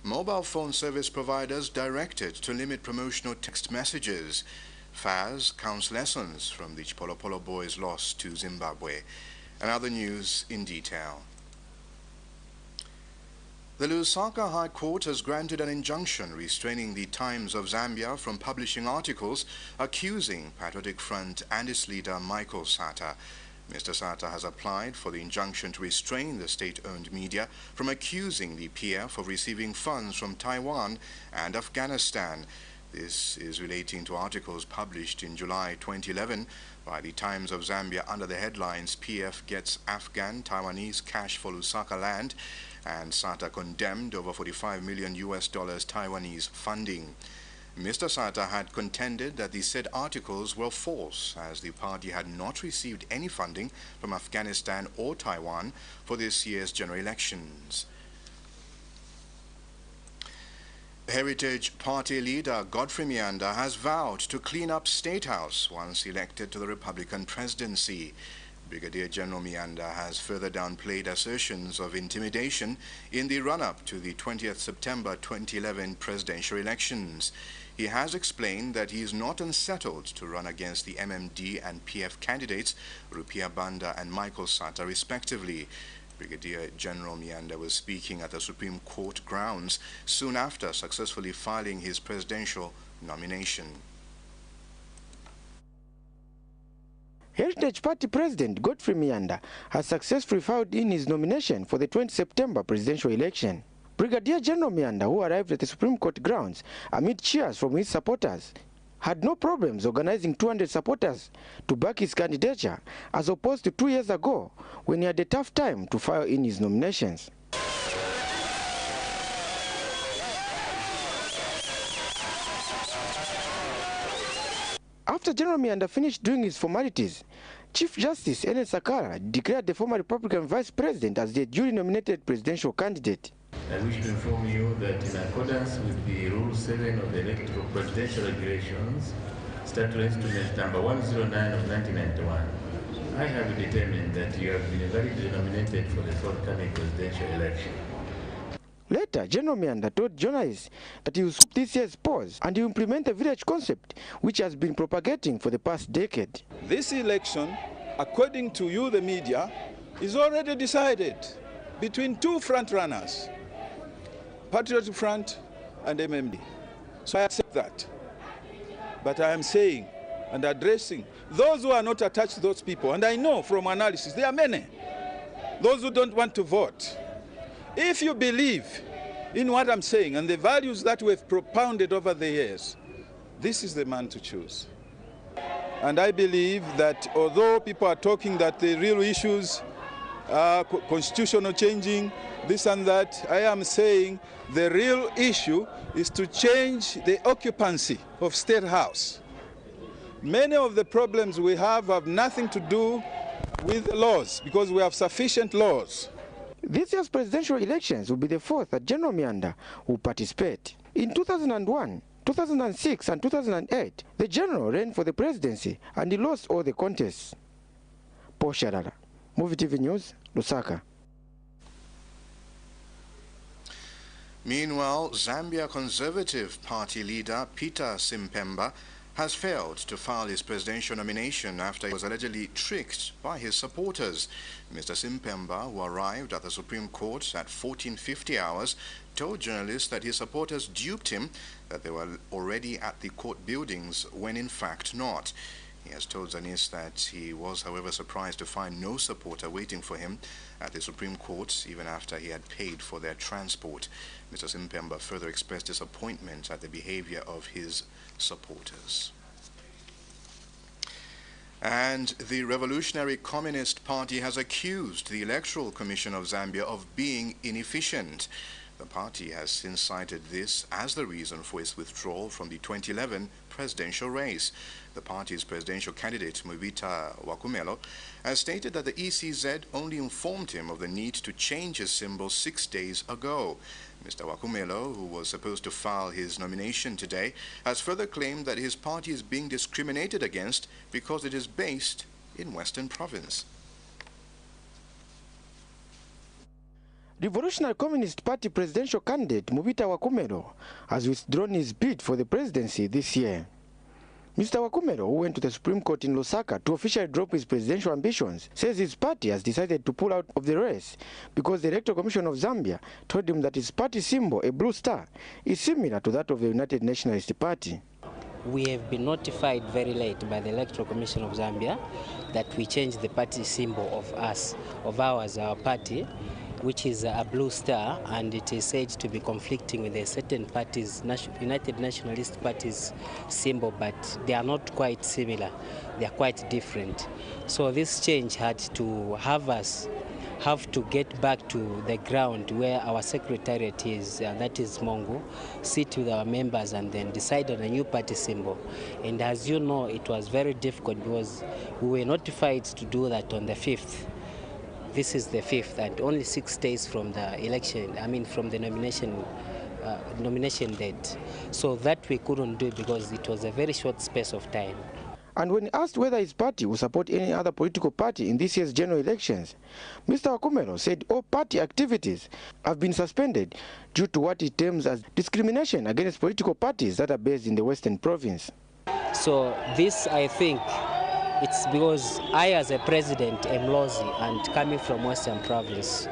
Mobile phone service providers directed to limit promotional text messages. FAS counts lessons from the Chipolopolo boys' loss to Zimbabwe. And other news in detail. The Lusaka High Court has granted an injunction restraining the Times of Zambia from publishing articles accusing Patriotic Front and its leader Michael Sata. Mr. Sata has applied for the injunction to restrain the state-owned media from accusing the PF of receiving funds from Taiwan and Afghanistan. This is relating to articles published in July 2011 by the Times of Zambia under the headlines "PF gets Afghan Taiwanese cash for Lusaka land" and "Sata condemned over $45 million Taiwanese funding." Mr. Sata had contended that the said articles were false, as the party had not received any funding from Afghanistan or Taiwan for this year's general elections. Heritage Party leader Godfrey Mianda has vowed to clean up State House once elected to the Republican presidency. Brigadier General Mianda has further downplayed assertions of intimidation in the run-up to the 20th September 2011 presidential elections. He has explained that he is not unsettled to run against the MMD and PF candidates Rupiah Banda and Michael Sata respectively. Brigadier General Mianda was speaking at the Supreme Court grounds soon after successfully filing his presidential nomination. Heritage Party President Godfrey Mianda has successfully filed in his nomination for the 20 September presidential election. Brigadier General Mianda, who arrived at the Supreme Court grounds amid cheers from his supporters, had no problems organizing 200 supporters to back his candidature, as opposed to 2 years ago when he had a tough time to file in his nominations. After General Mianda finished doing his formalities, Chief Justice Ellen Sakara declared the former Republican Vice President as the duly nominated presidential candidate. I wish to inform you that in accordance with the Rule 7 of the Electoral Presidential Regulations, Statute Instrument number 109 of 1991, I have determined that you have been validly nominated for the forthcoming presidential election. Later, General Mianda told journalists that he will sweep this year's polls and he will implement the village concept which has been propagating for the past decade. This election, according to you, the media, is already decided between two front runners, Patriotic Front and MMD. So I accept that. But I am saying and addressing those who are not attached to those people, and I know from analysis there are many, those who don't want to vote. If you believe in what I'm saying and the values that we've propounded over the years, this is the man to choose. And I believe that although people are talking that the real issues are constitutional changing, this and that, I am saying the real issue is to change the occupancy of State House. Many of the problems we have nothing to do with the laws, because we have sufficient laws. This year's presidential elections will be the fourth that General Mianda will participate. In 2001, 2006 and 2008, the General ran for the presidency and he lost all the contests. Paul Sharara, Muvi TV News, Lusaka. Meanwhile, Zambia Conservative Party leader Peter Simpemba has failed to file his presidential nomination after he was allegedly tricked by his supporters. Mr. Simpemba, who arrived at the Supreme Court at 1450 hours, told journalists that his supporters duped him, that they were already at the court buildings when in fact not. He has told journalists that he was, however, surprised to find no supporter waiting for him at the Supreme Court, even after he had paid for their transport. Mr. Simpemba further expressed disappointment at the behavior of his supporters. And the Revolutionary Communist Party has accused the Electoral Commission of Zambia of being inefficient. The party has since cited this as the reason for its withdrawal from the 2011 presidential race. The party's presidential candidate, Muvi Wakumelo, has stated that the ECZ only informed him of the need to change his symbol 6 days ago. Mr. Wakumelo, who was supposed to file his nomination today, has further claimed that his party is being discriminated against because it is based in Western Province. Revolutionary Communist Party presidential candidate Mubita Wakumero has withdrawn his bid for the presidency this year. Mr. Wakumero, who went to the Supreme Court in Lusaka to officially drop his presidential ambitions, says his party has decided to pull out of the race because the Electoral Commission of Zambia told him that his party symbol, a blue star, is similar to that of the United Nationalist Party. We have been notified very late by the Electoral Commission of Zambia that we changed the party symbol our party, which is a blue star, and it is said to be conflicting with a certain party's, United Nationalist Party's symbol, but they are not quite similar, they are quite different. So this change had to have us get back to the ground where our secretariat is, that is Mongo, sit with our members and then decide on a new party symbol. And as you know, it was very difficult because we were notified to do that on the 5th. This is the 5th, and only 6 days from the election, from the nomination date. So that we couldn't do because it was a very short space of time. And when asked whether his party will support any other political party in this year's general elections, Mr. Wakumero said all party activities have been suspended due to what he terms as discrimination against political parties that are based in the Western Province. So this, I think, it's because I, as a president, am Lozi and coming from Western Province.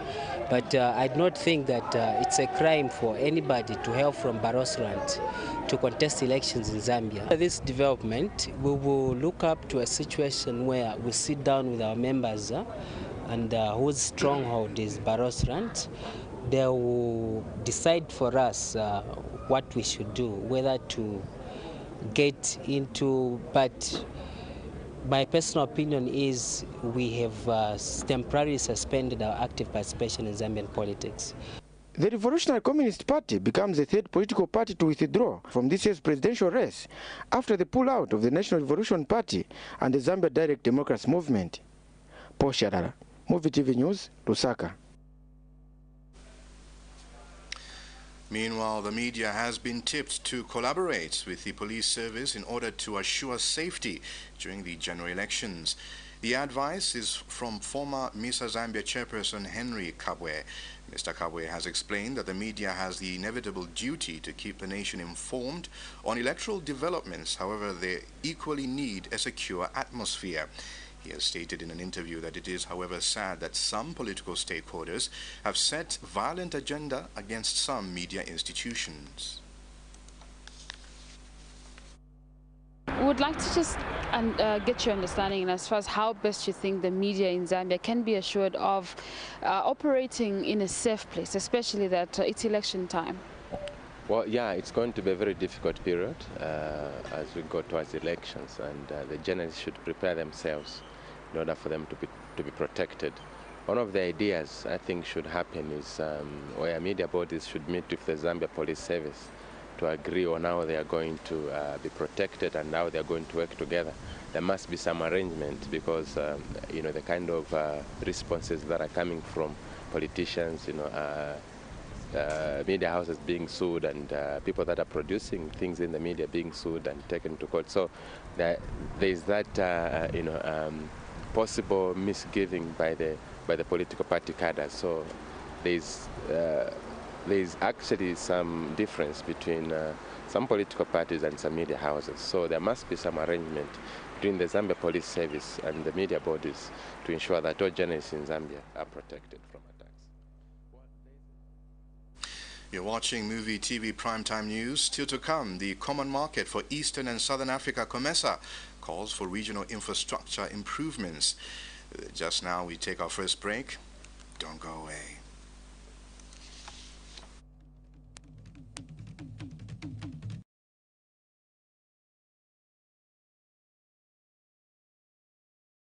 But I do not think that it's a crime for anybody to hail from Barosland to contest elections in Zambia. This development, we will look up to a situation where we sit down with our members and whose stronghold is Barosland. They will decide for us what we should do, whether to get into, but my personal opinion is we have temporarily suspended our active participation in Zambian politics. The Revolutionary Communist Party becomes the third political party to withdraw from this year's presidential race after the pullout of the National Revolution Party and the Zambia Direct Democracy Movement. Paul Sharara, Muvi TV News, Lusaka. Meanwhile, the media has been tipped to collaborate with the police service in order to assure safety during the general elections. The advice is from former MISA Zambia chairperson Henry Kabwe. Mr. Kabwe has explained that the media has the inevitable duty to keep the nation informed on electoral developments. However, they equally need a secure atmosphere. He has stated in an interview that it is, however, sad that some political stakeholders have set violent agenda against some media institutions. We would like to just get your understanding as far as how best you think the media in Zambia can be assured of operating in a safe place, especially that it's election time. Well, yeah, it's going to be a very difficult period as we go towards elections, and the journalists should prepare themselves in order for them to be protected. One of the ideas I think should happen is where media bodies should meet with the Zambia Police Service to agree on how they are going to be protected and how they are going to work together. There must be some arrangement because the kind of responses that are coming from politicians, media houses being sued and people that are producing things in the media being sued and taken to court. So there is that possible misgiving by the political party cadres. So there's actually some difference between some political parties and some media houses. So there must be some arrangement between the Zambia Police Service and the media bodies to ensure that all journalists in Zambia are protected from attacks. You're watching Muvi TV Primetime News. Still to come, the Common Market for Eastern and Southern Africa, COMESA, calls for regional infrastructure improvements. Just now, we take our first break. Don't go away.